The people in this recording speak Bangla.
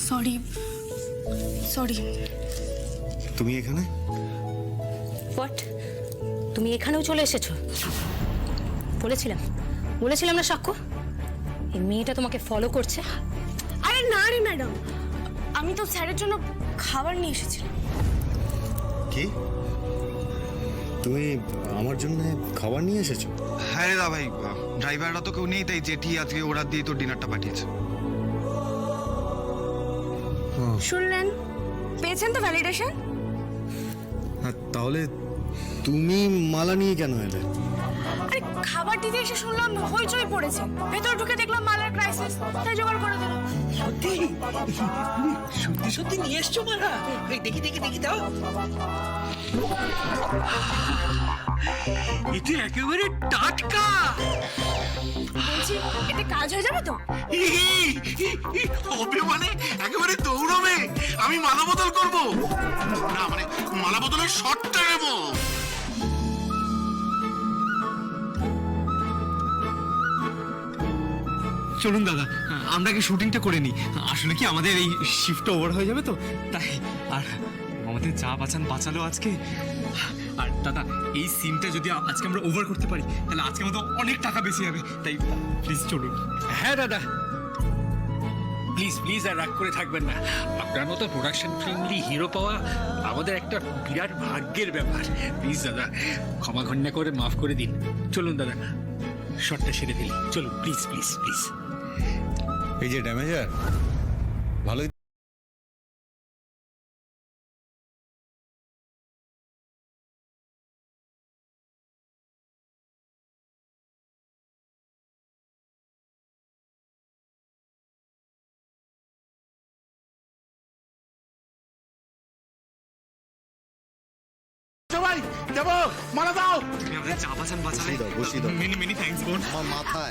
Sorry sorry. তুমি এখানে? হোয়াট? তুমি এখানেও চলে এসেছো? বলেছিলাম বলেছিলাম না সাক্ষ্য, এই মেয়েটা তোমাকে ফলো করছে। আরে না রে ম্যাডাম, আমি তো স্যারের জন্য খাবার নিয়ে এসেছিলাম। কি? তুমি আমার জন্য খাবার নিয়ে এসেছো? হ্যাঁ রে দা ভাই, ড্রাইভাররা তো কেউ নেই, তাই জেঠি আজকে ওরা দিয়ে তোর ডিনারটা পাঠিয়েছে। শুনলেন? পেয়েছেন তো ভ্যালিডেশন? হ্যাঁ, তাহলে তুমি মালা নিয়ে কেন এলে? আরে খাবার দিতে এসে শুনলাম হইচই পড়েছে, ভেতর ঢুকে দেখলাম মালার ক্রাইসিস, তাই জোগাড় করে দিলাম। সত্যি সত্যি সত্যি নিয়ে এসছো মারা? এই দেখি দেখি দেখি দাও। এটা একেবারে টাটকা। বলছি এতে কাজ হয়ে যাবে তো? হবে মানে একেবারে দৌড়বে। আমি মালা বদল করবো না, মানে মালা বদলের শটটা নেবো। চলুন দাদা, আমরা কি শুটিংটা করে নিই। আসলে কি আমাদের এই শিফটটা ওভার হয়ে যাবে তো, তাই। আর আমাদের যা বাঁচালো আজকে। আর দাদা, এই সিনটা যদি আজকে আমরা ওভার করতে পারি তাহলে আজকে আমাদের অনেক টাকা বেশি যাবে, তাই প্লিজ চলুন। হ্যাঁ দাদা, প্লিজ প্লিজ আর রাগ করে থাকবেন না। আপনার মতো প্রোডাকশন ফ্রেন্ডলি হিরো পাওয়া আমাদের একটা বিরাট ভাগ্যের ব্যাপার। প্লিজ দাদা, ক্ষমা ঘন্যা করে মাফ করে দিন। চলুন দাদা, শটটা সেরে ফেলি। চলুন প্লিজ প্লিজ প্লিজ। এই যে ড্যামেজার, ভালোই। সবাই যাবো, মালা দাও। তুমি আমাদের যা বাঁচালে, বসিয়ে দাও। মেনি মেনি থ্যাঙ্কস বোন। আমার মাথায়